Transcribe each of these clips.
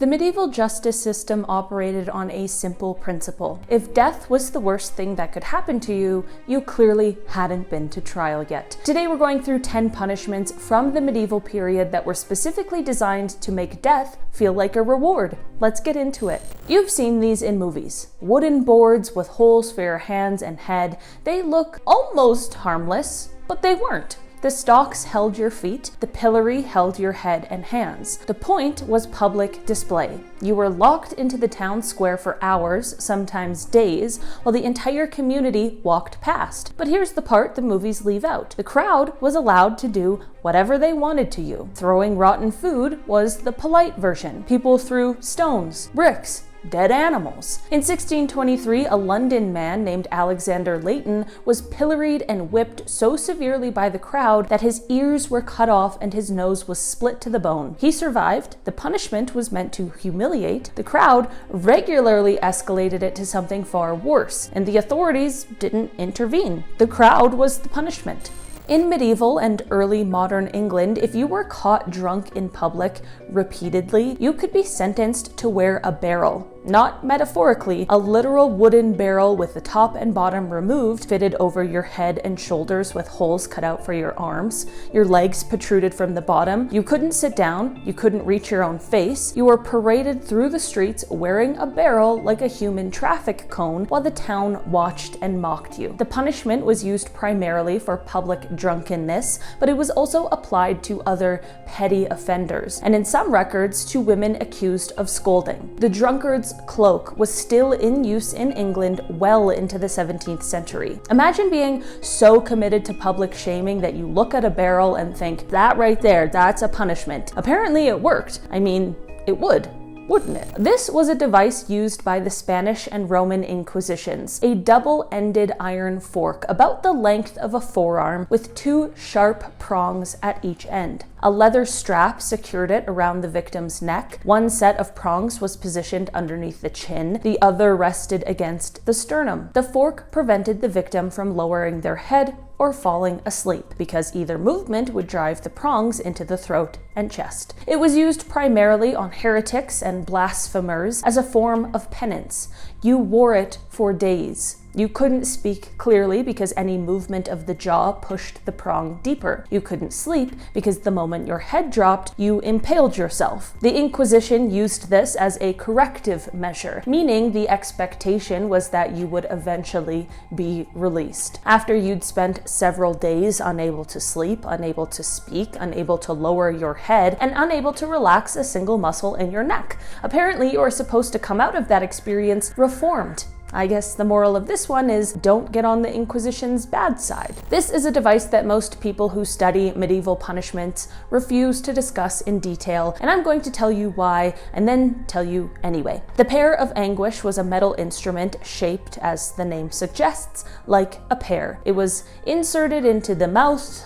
The medieval justice system operated on a simple principle. If death was the worst thing that could happen to you, you clearly hadn't been to trial yet. Today we're going through 10 punishments from the medieval period that were specifically designed to make death feel like a reward. Let's get into it. You've seen these in movies. Wooden boards with holes for your hands and head. They look almost harmless, but they weren't. The stocks held your feet, the pillory held your head and hands. The point was public display. You were locked into the town square for hours, sometimes days, while the entire community walked past. But here's the part the movies leave out. The crowd was allowed to do whatever they wanted to you. Throwing rotten food was the polite version. People threw stones, bricks, dead animals. In 1623, a London man named Alexander Leighton was pilloried and whipped so severely by the crowd that his ears were cut off and his nose was split to the bone. He survived. The punishment was meant to humiliate. The crowd regularly escalated it to something far worse, and the authorities didn't intervene. The crowd was the punishment. In medieval and early modern England, if you were caught drunk in public repeatedly, you could be sentenced to wear a barrel. Not metaphorically, a literal wooden barrel with the top and bottom removed, fitted over your head and shoulders with holes cut out for your arms. Your legs protruded from the bottom. You couldn't sit down. You couldn't reach your own face. You were paraded through the streets wearing a barrel like a human traffic cone while the town watched and mocked you. The punishment was used primarily for public drunkenness, but it was also applied to other petty offenders, and in some records to women accused of scolding. The drunkard's cloak was still in use in England well into the 17th century. Imagine being so committed to public shaming that you look at a barrel and think, that right there, that's a punishment. Apparently it worked. I mean, it would. Wouldn't it? This was a device used by the Spanish and Roman Inquisitions, a double-ended iron fork about the length of a forearm with two sharp prongs at each end. A leather strap secured it around the victim's neck. One set of prongs was positioned underneath the chin, the other rested against the sternum. The fork prevented the victim from lowering their head or falling asleep, because either movement would drive the prongs into the throat and chest. It was used primarily on heretics and blasphemers as a form of penance. You wore it for days. You couldn't speak clearly because any movement of the jaw pushed the prong deeper. You couldn't sleep because the moment your head dropped, you impaled yourself. The Inquisition used this as a corrective measure, meaning the expectation was that you would eventually be released. After you'd spent several days unable to sleep, unable to speak, unable to lower your head, and unable to relax a single muscle in your neck. Apparently, you are supposed to come out of that experience reformed. I guess the moral of this one is don't get on the Inquisition's bad side. This is a device that most people who study medieval punishments refuse to discuss in detail, and I'm going to tell you why, and then tell you anyway. The Pear of Anguish was a metal instrument shaped, as the name suggests, like a pear. It was inserted into the mouth,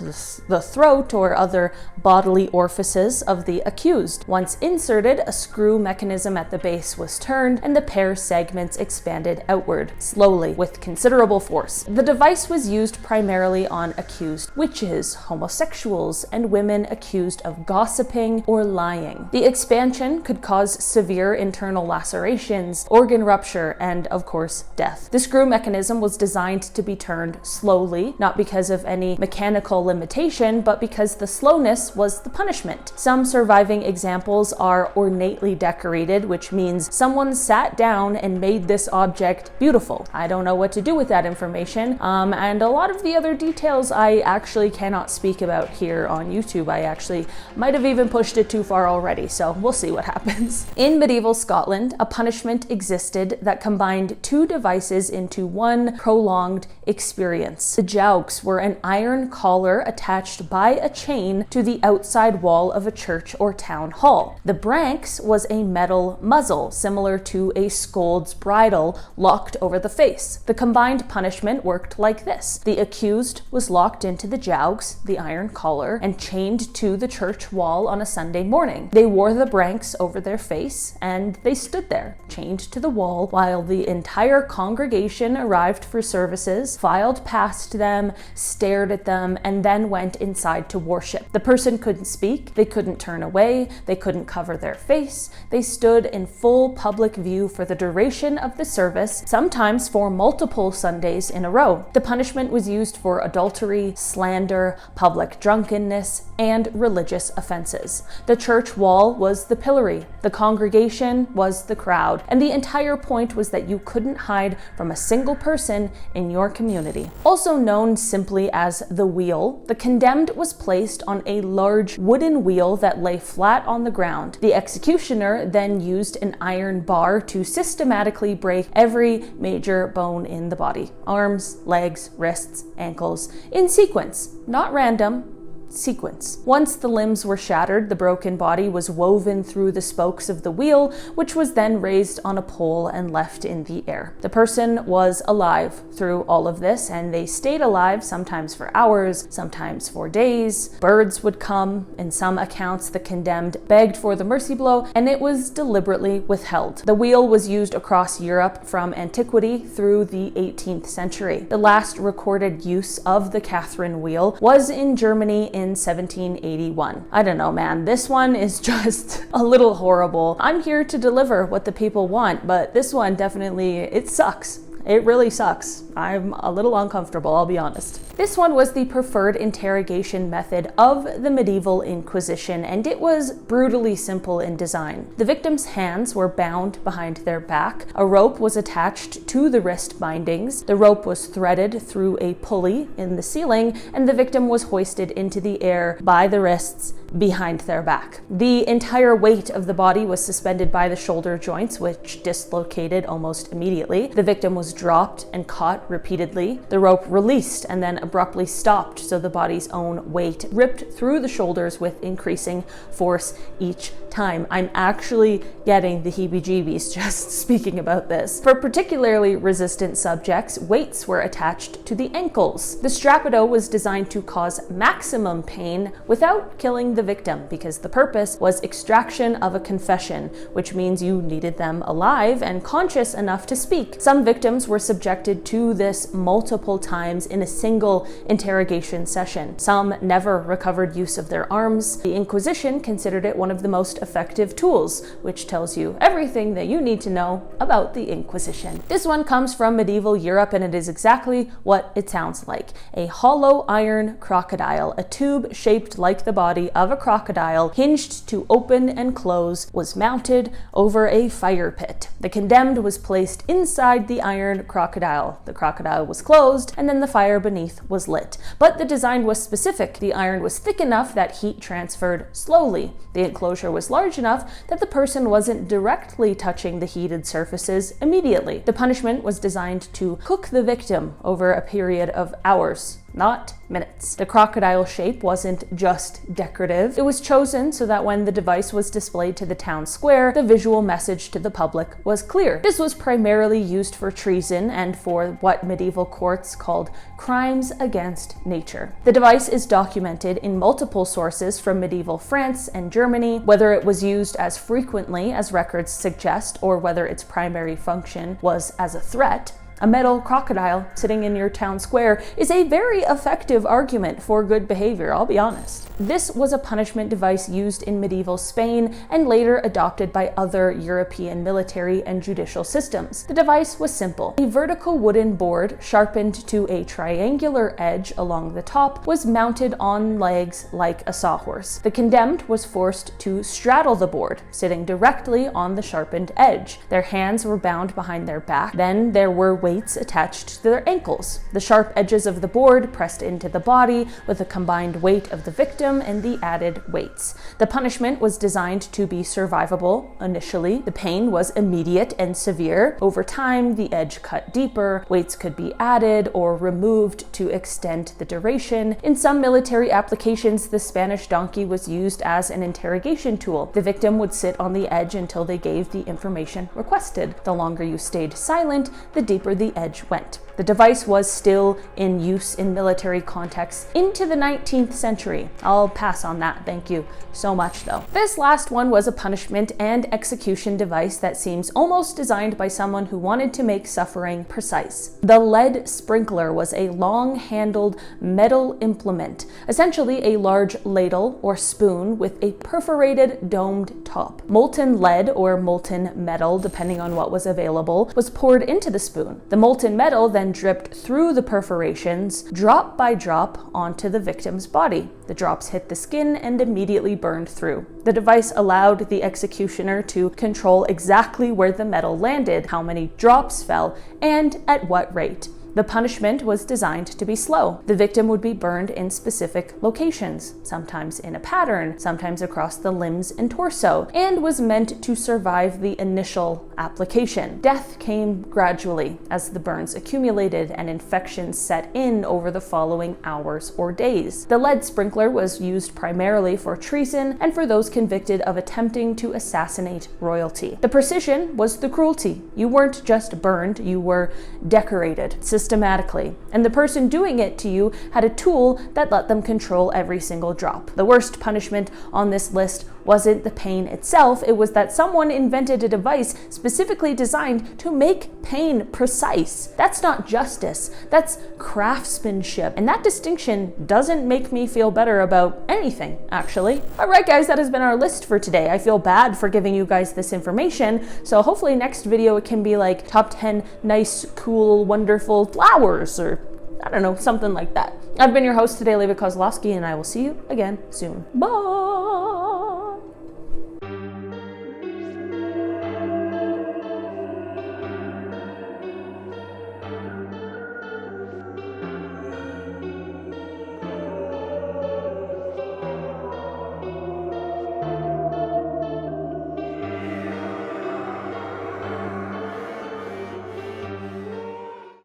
the throat, or other bodily orifices of the accused. Once inserted, a screw mechanism at the base was turned, and the pear segments expanded outward, slowly, with considerable force. The device was used primarily on accused witches, homosexuals, and women accused of gossiping or lying. The expansion could cause severe internal lacerations, organ rupture, and, of course, death. The screw mechanism was designed to be turned slowly, not because of any mechanical limitation, but because the slowness was the punishment. Some surviving examples are ornately decorated, which means someone sat down and made this object beautiful. I don't know what to do with that information, and a lot of the other details I actually cannot speak about here on YouTube. I actually might have even pushed it too far already, so we'll see what happens. In medieval Scotland, a punishment existed that combined two devices into one prolonged experience. The jougs were an iron collar attached by a chain to the outside wall of a church or town hall. The branks was a metal muzzle, similar to a scold's bridle, locked locked over the face. The combined punishment worked like this. The accused was locked into the jougs, the iron collar, and chained to the church wall on a Sunday morning. They wore the branks over their face, and they stood there, chained to the wall, while the entire congregation arrived for services, filed past them, stared at them, and then went inside to worship. The person couldn't speak, they couldn't turn away, they couldn't cover their face. They stood in full public view for the duration of the service, sometimes for multiple Sundays in a row. The punishment was used for adultery, slander, public drunkenness, and religious offenses. The church wall was the pillory, the congregation was the crowd, and the entire point was that you couldn't hide from a single person in your community. Also known simply as the wheel, the condemned was placed on a large wooden wheel that lay flat on the ground. The executioner then used an iron bar to systematically break every major bone in the body: arms, legs, wrists, ankles, in sequence, not random. Sequence. Once the limbs were shattered, the broken body was woven through the spokes of the wheel, which was then raised on a pole and left in the air. The person was alive through all of this, and they stayed alive sometimes for hours, sometimes for days. Birds would come. In some accounts, the condemned begged for the mercy blow, and it was deliberately withheld. The wheel was used across Europe from antiquity through the 18th century. The last recorded use of the Catherine wheel was in Germany in 1781. I don't know, man. This one is just a little horrible. I'm here to deliver what the people want, but this one definitely, it sucks. It really sucks. I'm a little uncomfortable, I'll be honest. This one was the preferred interrogation method of the medieval Inquisition, and it was brutally simple in design. The victim's hands were bound behind their back. A rope was attached to the wrist bindings. The rope was threaded through a pulley in the ceiling, and the victim was hoisted into the air by the wrists behind their back. The entire weight of the body was suspended by the shoulder joints, which dislocated almost immediately. The victim was dropped and caught repeatedly. The rope released and then abruptly stopped, so the body's own weight ripped through the shoulders with increasing force each time. I'm actually getting the heebie-jeebies just speaking about this. For particularly resistant subjects, weights were attached to the ankles. The Strappado was designed to cause maximum pain without killing the victim, because the purpose was extraction of a confession, which means you needed them alive and conscious enough to speak. Some victims were subjected to this multiple times in a single interrogation session. Some never recovered use of their arms. The Inquisition considered it one of the most effective tools, which tells you everything that you need to know about the Inquisition. This one comes from medieval Europe, and it is exactly what it sounds like. A hollow iron crocodile, a tube shaped like the body of a crocodile, hinged to open and close, was mounted over a fire pit. The condemned was placed inside the iron crocodile. The crocodile was closed, and then the fire beneath was lit. But the design was specific. The iron was thick enough that heat transferred slowly. The enclosure was large enough that the person wasn't directly touching the heated surfaces immediately. The punishment was designed to cook the victim over a period of hours, not minutes. The crocodile shape wasn't just decorative. It was chosen so that when the device was displayed to the town square, the visual message to the public was clear. This was primarily used for treason and for what medieval courts called crimes against nature. The device is documented in multiple sources from medieval France and Germany. Whether it was used as frequently as records suggest, or whether its primary function was as a threat, a metal crocodile sitting in your town square is a very effective argument for good behavior, I'll be honest. This was a punishment device used in medieval Spain and later adopted by other European military and judicial systems. The device was simple. A vertical wooden board sharpened to a triangular edge along the top was mounted on legs like a sawhorse. The condemned was forced to straddle the board, sitting directly on the sharpened edge. Their hands were bound behind their back. Then there were weights attached to their ankles. The sharp edges of the board pressed into the body with the combined weight of the victim and the added weights. The punishment was designed to be survivable initially. The pain was immediate and severe. Over time, the edge cut deeper, weights could be added or removed to extend the duration. In some military applications, the Spanish donkey was used as an interrogation tool. The victim would sit on the edge until they gave the information requested. The longer you stayed silent, the deeper the edge went. The device was still in use in military contexts into the 19th century. I'll pass on that, thank you so much though. This last one was a punishment and execution device that seems almost designed by someone who wanted to make suffering precise. The lead sprinkler was a long-handled metal implement, essentially a large ladle or spoon with a perforated domed top. Molten lead or molten metal, depending on what was available, was poured into the spoon. The molten metal then dripped through the perforations, drop by drop, onto the victim's body. The drops hit the skin and immediately burned through. The device allowed the executioner to control exactly where the metal landed, how many drops fell, and at what rate. The punishment was designed to be slow. The victim would be burned in specific locations, sometimes in a pattern, sometimes across the limbs and torso, and was meant to survive the initial application. Death came gradually as the burns accumulated and infections set in over the following hours or days. The lead sprinkler was used primarily for treason and for those convicted of attempting to assassinate royalty. The precision was the cruelty. You weren't just burned, you were decorated systematically, and the person doing it to you had a tool that let them control every single drop. The worst punishment on this list wasn't the pain itself, it was that someone invented a device specifically designed to make pain precise. That's not justice, that's craftsmanship, and that distinction doesn't make me feel better about anything, actually. Alright guys, that has been our list for today. I feel bad for giving you guys this information, so hopefully next video it can be like top 10 nice, cool, wonderful flowers, or I don't know, something like that. I've been your host today, Levi Kozlowski, and I will see you again soon. Bye!